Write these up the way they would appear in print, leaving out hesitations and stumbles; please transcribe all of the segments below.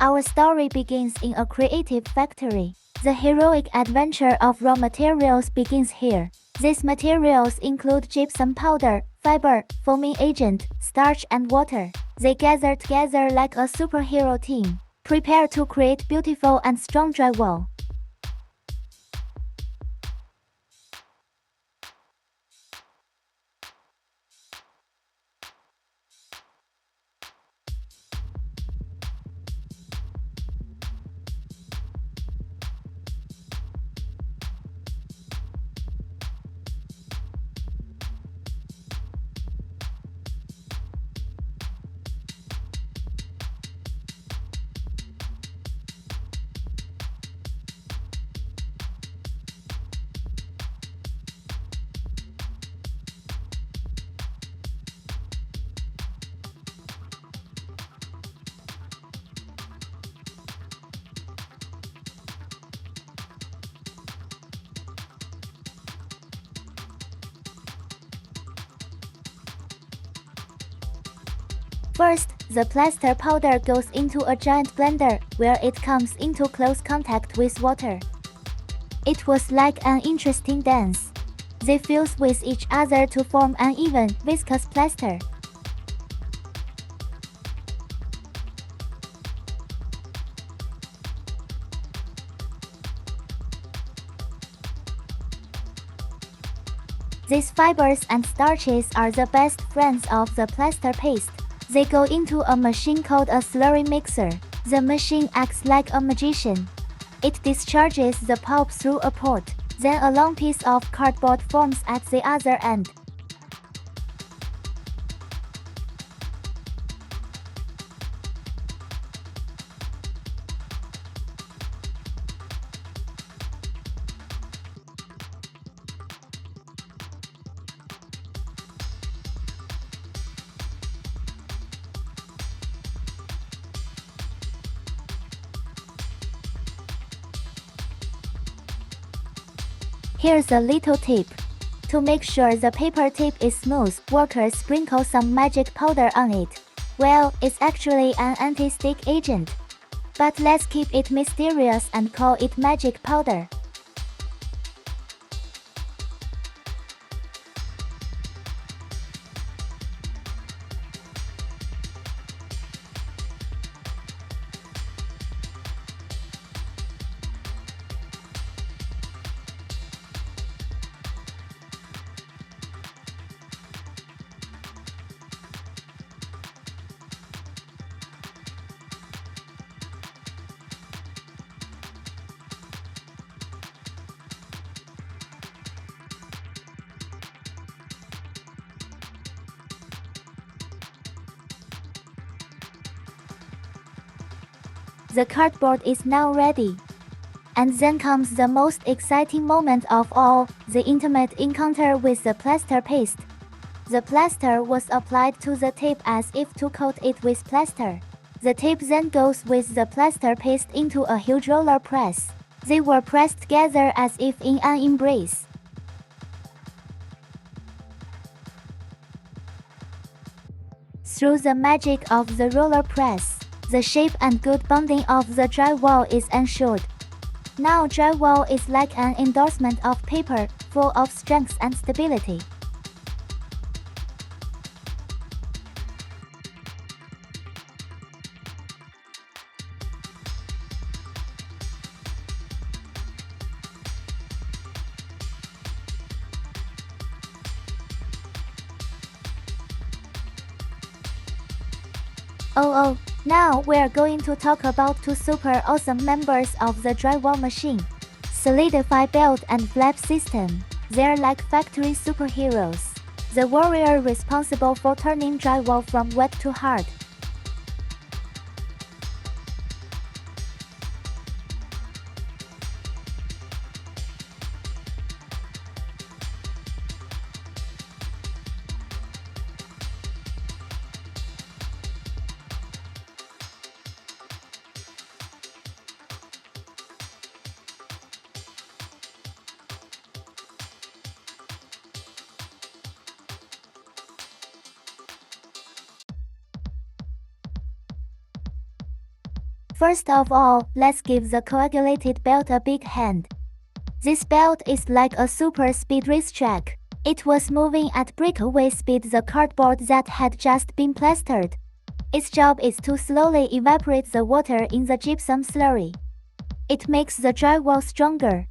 Our story begins in a creative factory. The heroic adventure of raw materials begins here. These materials include gypsum powder, fiber, foaming agent, starch and water. They gather together like a superhero team, prepare to create beautiful and strong drywall. First, the plaster powder goes into a giant blender, where it comes into close contact with water. It was like an interesting dance. They fuse with each other to form an even, viscous plaster. These fibers and starches are the best friends of the plaster paste. They go into a machine called a slurry mixer. The machine acts like a magician. It discharges the pulp through a port. Then a long piece of cardboard forms at the other end. Here's a little tip. To make sure the paper tip is smooth, workers sprinkle some magic powder on it. Well, it's actually an anti-stick agent. But let's keep it mysterious and call it magic powder. The cardboard is now ready. And then comes the most exciting moment of all, the intimate encounter with the plaster paste. The plaster was applied to the tape as if to coat it with plaster. The tape then goes with the plaster paste into a huge roller press. They were pressed together as if in an embrace. Through the magic of the roller press, the shape and good bonding of the drywall is ensured. Now drywall is like an endorsement of paper, full of strength and stability. Oh, now we're going to talk about two super awesome members of the drywall machine. Solidify Belt and Flap System. They're like factory superheroes. The warrior responsible for turning drywall from wet to hard. First of all, let's give the coagulated belt a big hand. This belt is like a super speed racetrack. It was moving at breakaway speed the cardboard that had just been plastered. Its job is to slowly evaporate the water in the gypsum slurry. It makes the drywall stronger.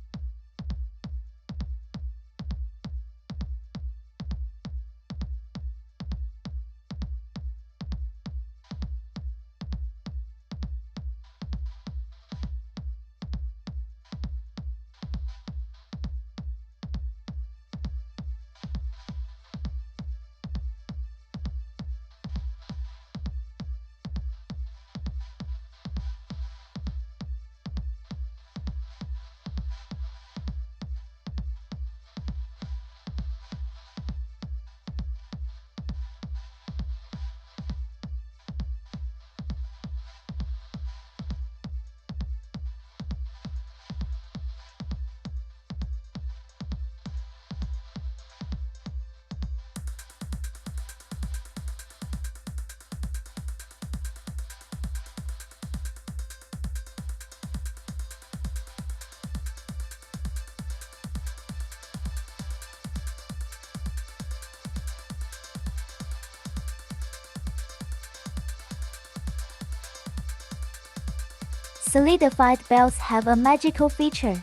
Solidified belts have a magical feature.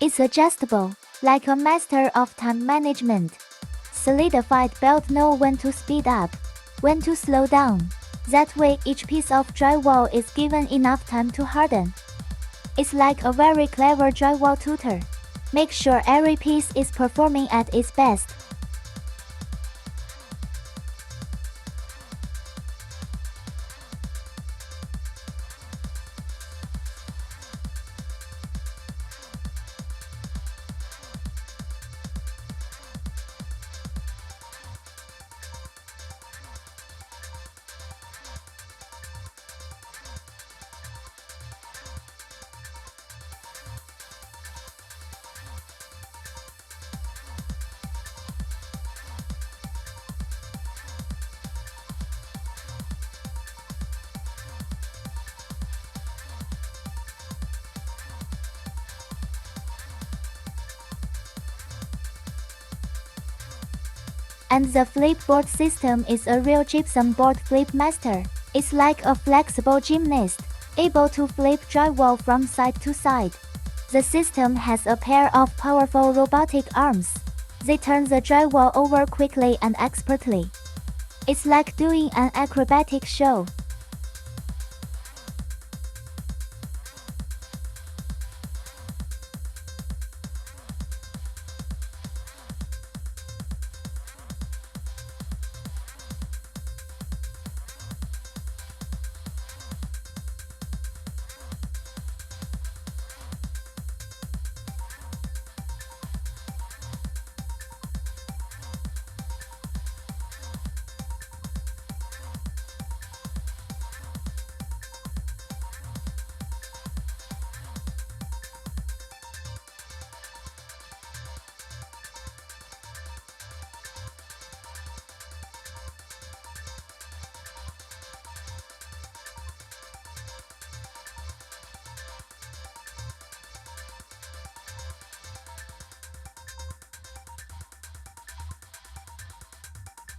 It's adjustable, like a master of time management. Solidified belt know when to speed up, when to slow down. That way each piece of drywall is given enough time to harden. It's like a very clever drywall tutor. Make sure every piece is performing at its best. And the flip board system is a real gypsum board flip master. It's like a flexible gymnast, able to flip drywall from side to side. The system has a pair of powerful robotic arms. They turn the drywall over quickly and expertly. It's like doing an acrobatic show.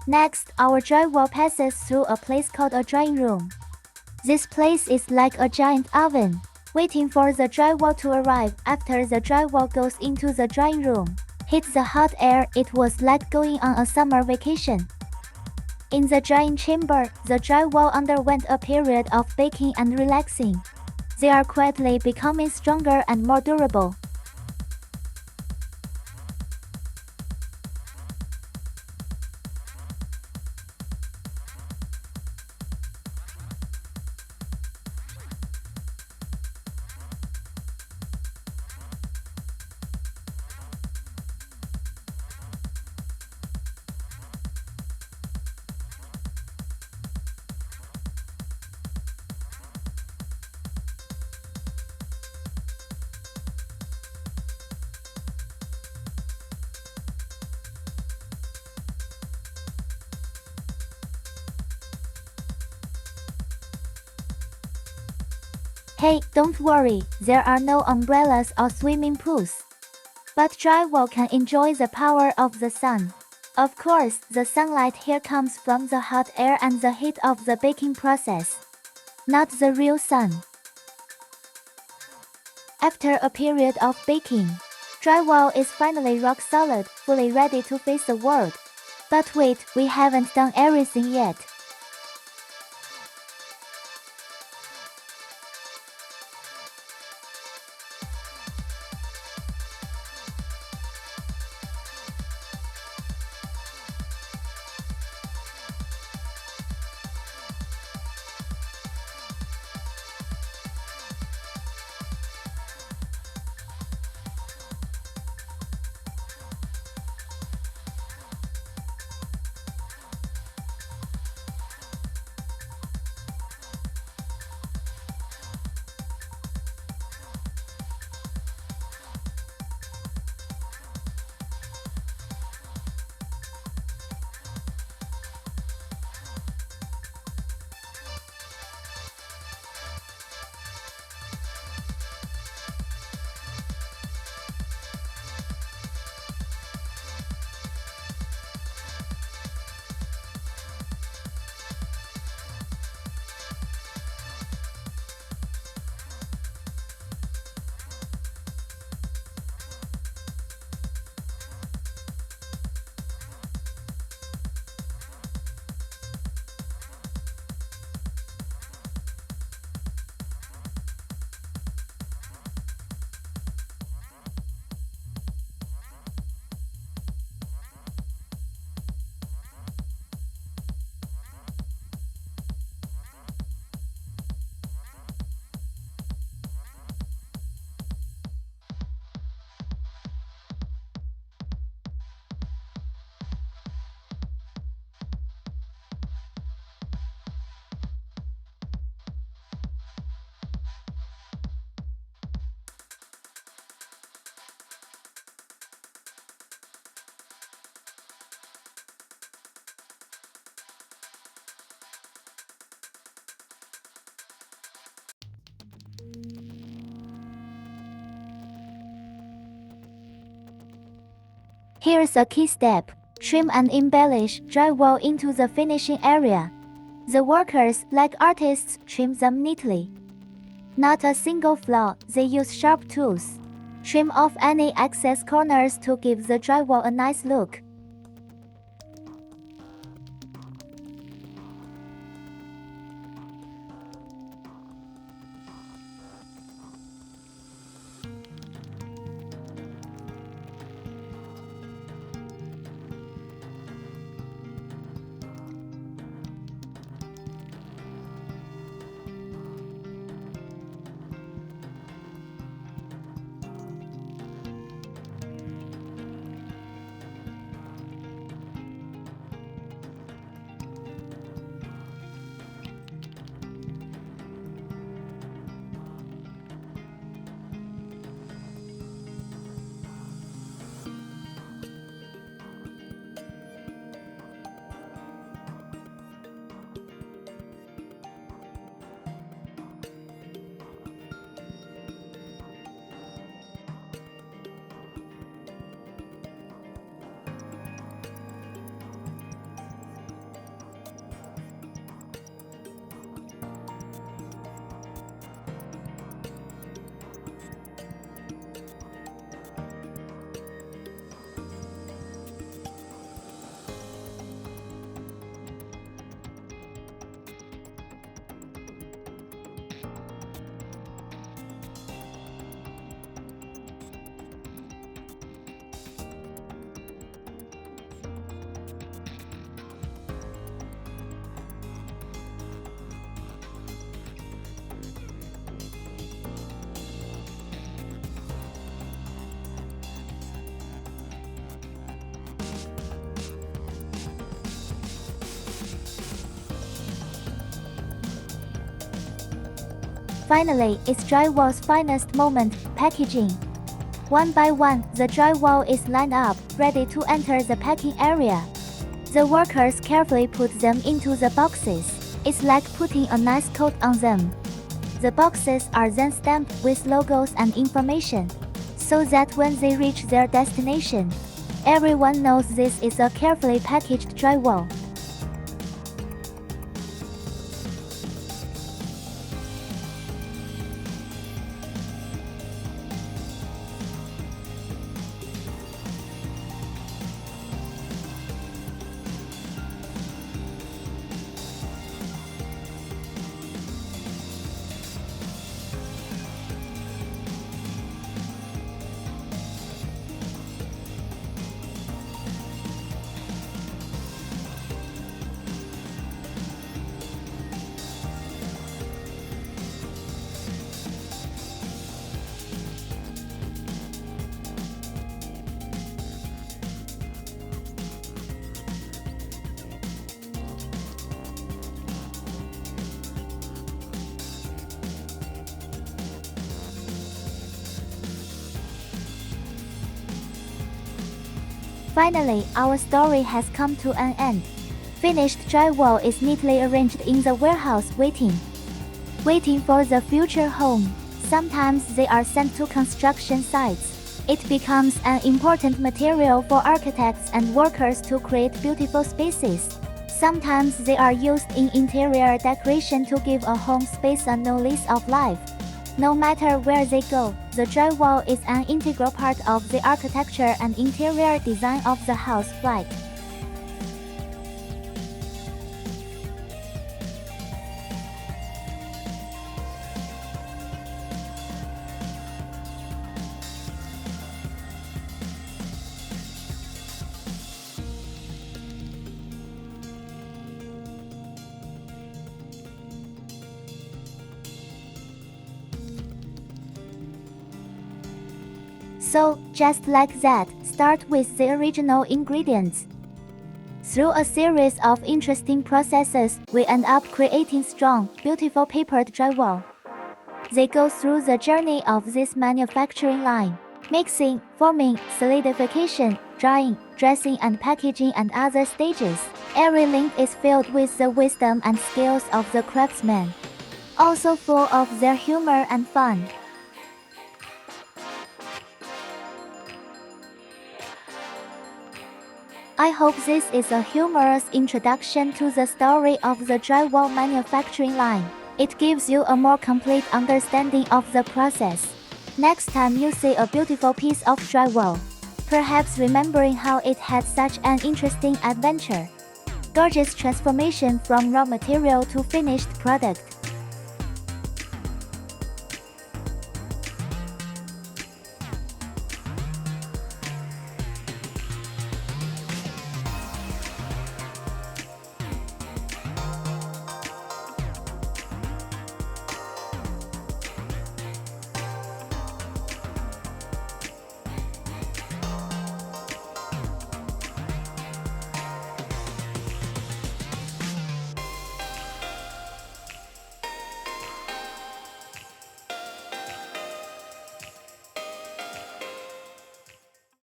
Next, our drywall passes through a place called a drying room. This place is like a giant oven, waiting for the drywall to arrive. After the drywall goes into the drying room, hits the hot air, it was like going on a summer vacation. In the drying chamber, the drywall underwent a period of baking and relaxing. They are quietly becoming stronger and more durable. Hey, don't worry, there are no umbrellas or swimming pools. But drywall can enjoy the power of the sun. Of course, the sunlight here comes from the hot air and the heat of the baking process, not the real sun. After a period of baking, drywall is finally rock solid, fully ready to face the world. But wait, we haven't done everything yet. Here's a key step. Trim and embellish drywall into the finishing area. The workers, like artists, trim them neatly. Not a single flaw, they use sharp tools. Trim off any excess corners to give the drywall a nice look. Finally, it's drywall's finest moment, packaging. One by one, the drywall is lined up, ready to enter the packing area. The workers carefully put them into the boxes. It's like putting a nice coat on them. The boxes are then stamped with logos and information, so that when they reach their destination, everyone knows this is a carefully packaged drywall. Finally, our story has come to an end. Finished drywall is neatly arranged in the warehouse waiting for the future home. Sometimes they are sent to construction sites. It becomes an important material for architects and workers to create beautiful spaces. Sometimes they are used in interior decoration to give a home space a new lease of life. No matter where they go, the drywall is an integral part of the architecture and interior design of the house, right? So, just like that, start with the original ingredients. Through a series of interesting processes, we end up creating strong, beautiful papered drywall. They go through the journey of this manufacturing line: mixing, forming, solidification, drying, dressing and packaging and other stages. Every link is filled with the wisdom and skills of the craftsmen, also full of their humor and fun. I hope this is a humorous introduction to the story of the drywall manufacturing line. It gives you a more complete understanding of the process. Next time you see a beautiful piece of drywall, perhaps remembering how it had such an interesting adventure. Gorgeous transformation from raw material to finished product.